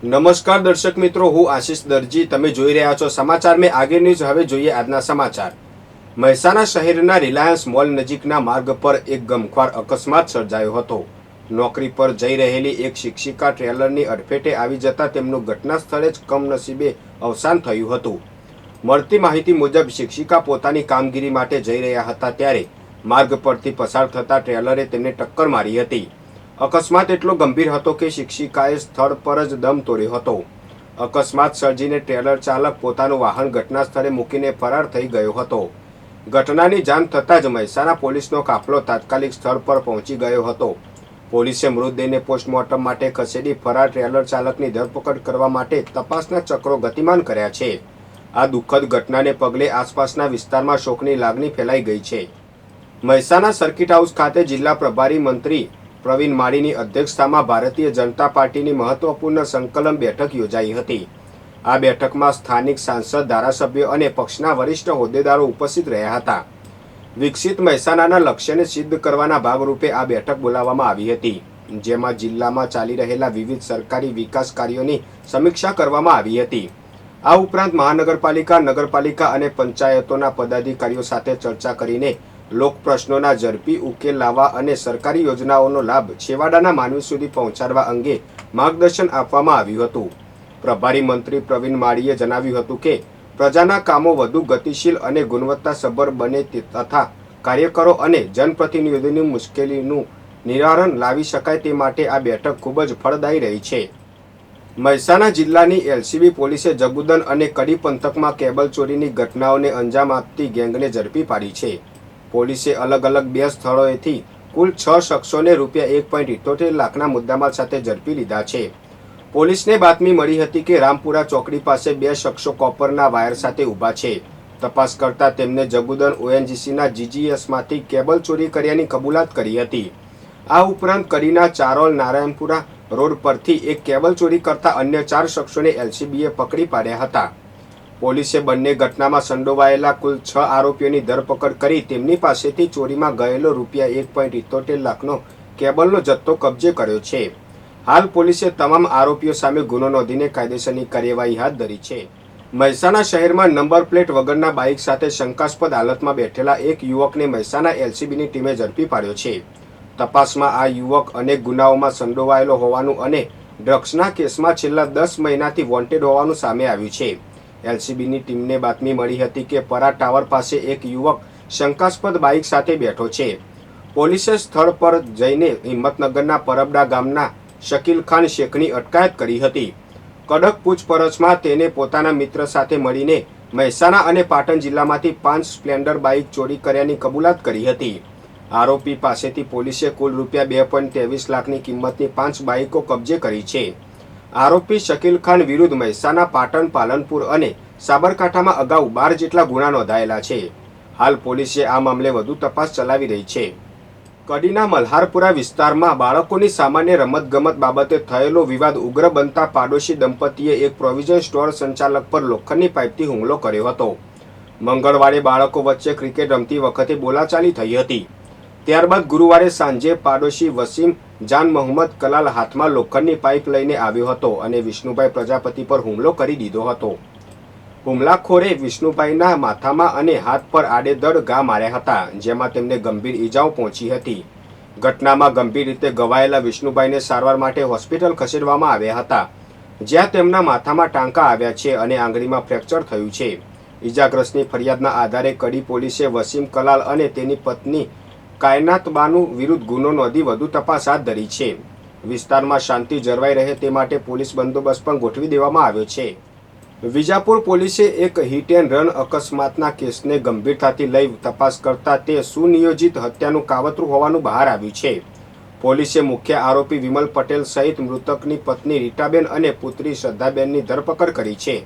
નમસ્કાર દર્શક મિત્રો, હું આશીષ દરજી. તમે જોઈ રહ્યા છો સમાચાર મેં આગે ન્યૂઝ. હવે જોઈએ આજના સમાચાર. મહેસાણા શહેરના રિલાયન્સ મોલ નજીકના માર્ગ પર એક ગમખ્વાર અકસ્માત સર્જાયો હતો. નોકરી પર જઈ રહેલી એક શિક્ષિકા ટ્રેલરની અડફેટે આવી જતા તેમનું ઘટના સ્થળે જ કમનસીબે અવસાન થયું હતું. મળતી માહિતી મુજબ શિક્ષિકા પોતાની કામગીરી માટે જઈ રહ્યા હતા ત્યારે માર્ગ પરથી પસાર થતા ટ્રેલરે તેમને ટક્કર મારી હતી. અકસ્માત એટલો ગંભીર હતો કે શિક્ષિકાએ સ્થળ પર જ દમ તોડ્યો હતો. અકસ્માત સર્જીને ટ્રેલર ચાલક પોતાનું વાહન ઘટના સ્થળે મૂકીને ફરાર થઈ ગયો હતો. ઘટનાની જાણ થતાં જ મહેસાણા પોલીસનો કાફલો તાત્કાલિક સ્થળ પર પહોંચી ગયો હતો. પોલીસે મૃતદેહને પોસ્ટમોર્ટમ માટે ખસેડી ફરાર ટ્રેલર ચાલકની ધરપકડ કરવા માટે તપાસના ચક્રો ગતિમાન કર્યા છે. આ દુઃખદ ઘટનાને પગલે આસપાસના વિસ્તારમાં શોકની લાગણી ફેલાઈ ગઈ છે. મહેસાણા સર્કિટ હાઉસ ખાતે જિલ્લા પ્રભારી મંત્રી પ્રવીણ માળીની અધ્યક્ષતામાં ભારતીય જનતા પાર્ટીની મહત્વપૂર્ણ સંકલન બેઠક યોજાઈ હતી. આ બેઠકમાં સ્થાનિક સાંસદ, ધારાસભ્યો અને પક્ષના વરિષ્ઠ હોદ્દેદારો ઉપસ્થિત રહ્યા હતા. વિકસિત મહેસાણાના લક્ષ્યને સિદ્ધ કરવાના ભાગરૂપે આ બેઠક બોલાવવામાં આવી હતી, જેમાં જિલ્લામાં ચાલી રહેલા વિવિધ સરકારી વિકાસ કાર્યોની સમીક્ષા કરવામાં આવી હતી. આ ઉપરાંત મહાનગરપાલિકા, નગરપાલિકા અને પંચાયતોના પદાધિકારીઓ સાથે ચર્ચા કરીને લોક પ્રશ્નોના ઝડપી ઉકેલ લાવવા અને સરકારી યોજનાઓનો લાભ છેવાડાના માનવી સુધી પહોંચાડવા અંગે માર્ગદર્શન આપવામાં આવ્યું હતું. પ્રભારી મંત્રી પ્રવીણ માળીએ જણાવ્યું હતું કે પ્રજાના કામો વધુ ગતિશીલ અને ગુણવત્તાસભર બને તથા કાર્યકરો અને જનપ્રતિનિધિઓની મુશ્કેલીનું નિવારણ લાવી શકાય તે માટે આ બેઠક ખૂબ જ ફળદાયી રહી છે. મહેસાણા જિલ્લાની એલસીબી પોલીસે જગુદન અને કડી પંથકમાં કેબલ ચોરીની ઘટનાઓને અંજામ આપતી ગેંગને ઝડપી પાડી છે. પોલીસે અલગ અલગ 2 સ્થળોએથી કુલ 6 શખ્સોને ₹1.78 લાખના મુદ્દામાલ સાથે ઝડપી લીધા છે. પોલીસને બાતમી મળી હતી કે રામપુરા ચોકડી પાસે 2 શખ્સો કોપરના વાયર સાથે ઊભા છે. તપાસ કરતા તેમને જગુદન ઓએનજીસીના જીજીએસમાંથી કેબલ ચોરી કર્યાની કબૂલાત કરી હતી. આ ઉપરાંત કડીના ચારોલ નારાયણપુરા રોડ પરથી એક કેબલ ચોરી કરતા અન્ય 4 શખ્સોને એલસીબીએ પકડી પાડ્યા હતા. પોલીસે બંને ઘટનામાં સંડોવાયેલા કુલ 6 આરોપીઓની ધરપકડ કરી તેમની પાસેથી ચોરીમાં ગયેલો ₹1.78 લાખનો કેબલનો જથ્થો કબજે કર્યો છે. હાલ પોલીસે તમામ આરોપીઓ સામે ગુનો નોંધીને કાયદેસરની કાર્યવાહી હાથ ધરી છે. મહેસાણા શહેરમાં નંબર પ્લેટ વગરના બાઇક સાથે શંકાસ્પદ હાલતમાં બેઠેલા એક યુવકને મહેસાણા એલસીબીની ટીમે ઝડપી પાડ્યો છે. તપાસમાં આ યુવક અનેક ગુનાઓમાં સંડોવાયેલો હોવાનું અને ડ્રગ્સના કેસમાં છેલ્લા 10 મહિનાથી વોન્ટેડ હોવાનું સામે આવ્યું છે. એલસીબીની ટીમને બાતમી મળી હતી કે પરા ટાવર પાસે એક યુવક શંકાસ્પદ બાઇક સાથે બેઠો છે. પોલીસે સ્થળ પર જઈને હિંમતનગરના પરબડા ગામના શકીલ ખાન શેખની અટકાયત કરી હતી. કડક પૂછપરછમાં તેને પોતાના મિત્ર સાથે મળીને મહેસાણા અને પાટણ જિલ્લામાંથી 5 સ્પ્લેન્ડર બાઇક ચોરી કર્યાની કબૂલાત કરી હતી. આરોપી પાસેથી પોલીસે કુલ ₹2.23 લાખની કિંમતની 5 બાઇકો કબજે કરી છે. આરોપી શકીલ ખાન વિરુદ્ધ મહેસાણા, પાટણ, પાલનપુર અને સાબરકાંઠામાં અગાઉ 12 જેટલા ગુના નોંધાયેલા છે. હાલ પોલીસે આ મામલે વધુ તપાસ ચલાવી રહી છે. કડીના મલ્હારપુરા વિસ્તારમાં બાળકોની સામાન્ય રમતગમત બાબતે થયેલો વિવાદ ઉગ્ર બનતા પાડોશી દંપતીએ એક પ્રોવિઝન સ્ટોર સંચાલક પર લોખંડની પાઇપથી હુમલો કર્યો હતો. મંગળવારે બાળકો વચ્ચે ક્રિકેટ રમતી વખતે બોલાચાલી થઈ હતી. ત્યારબાદ ગુરુવારે સાંજે પાડોશી વસીમ જાન મોહમ્મદ કલાલ હાથમાં લોખંડની પાઇપ લઈને આવ્યો હતો અને વિષ્ણુભાઈ પ્રજાપતિ પર હુમલો કરી દીધો હતો. હુમલાખોરે વિષ્ણુભાઈના માથામાં અને હાથ પર આડેધડ ઘા માર્યા હતા, જેમાં તેમને ગંભીર ઈજાઓ પહોંચી હતી. ઘટનામાં ગંભીર રીતે ઘવાયેલા વિષ્ણુભાઈને સારવાર માટે હોસ્પિટલ ખસેડવામાં આવ્યા હતા, જ્યાં તેમના માથામાં ટાંકા આવ્યા છે અને આંગળીમાં ફ્રેક્ચર થયું છે. ઈજાગ્રસ્તની ફરિયાદના આધારે કડી પોલીસે વસીમ કલાલ અને તેની પત્ની કાયનાત બાનુ વિરુદ્ધ ગુનો નોંધી વધુ તપાસ હાથ ધરી છે. વિસ્તારમાં શાંતિ જળવાઈ રહે તે માટે પોલીસ બંદોબસ્ત પણ ગોઠવી દેવામાં આવ્યો છે. વિજાપુર પોલીસે એક હિટ એન્ડ રન અકસ્માતના કેસને ગંભીરતાથી લઈ તપાસ કરતા તે સુનિયોજિત હત્યાનું કાવતરું હોવાનું બહાર આવ્યું છે. પોલીસે મુખ્ય આરોપી વિમલ પટેલ સહિત મૃતકની પત્ની રીટાબેન અને પુત્રી શ્રદ્ધાબેનની ધરપકડ કરી છે.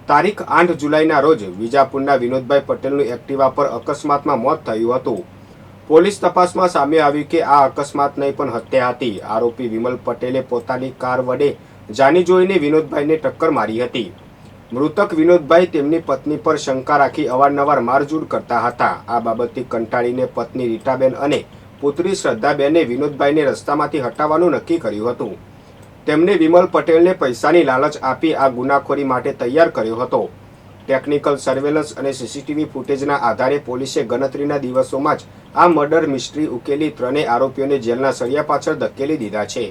તારીખ 8 જુલાઈના રોજ વિજાપુરના વિનોદભાઈ પટેલનું એક્ટિવા પર અકસ્માતમાં મોત થયું હતું. પોલીસ તપાસમાં સામે આવ્યું કે આ અકસ્માત નહીં પણ હત્યા હતી. આરોપી વિમલ પટેલે પોતાની કાર વડે જાણી જોઈને વિનોદભાઈને ટક્કર મારી હતી. મૃતક વિનોદભાઈ તેમની પત્ની પર શંકા રાખી અવારનવાર મારઝૂડ કરતા હતા. આ બાબતથી કંટાળીને પત્ની રીટાબેન અને પુત્રી શ્રદ્ધાબેને વિનોદભાઈને રસ્તામાંથી હટાવવાનું નક્કી કર્યું હતું. તેમણે વિમલ પટેલને પૈસાની લાલચ આપી આ ગુનાખોરી માટે તૈયાર કર્યો હતો. ટેકનિકલ સર્વેલન્સ અને સીસીટીવી ફૂટેજના આધારે પોલીસે ગણતરીના દિવસોમાં જ આ મર્ડર મિસ્ટ્રી ઉકેલી ત્રણેય આરોપીઓને જેલના સળિયા પાછળ ધકેલી દીધા છે.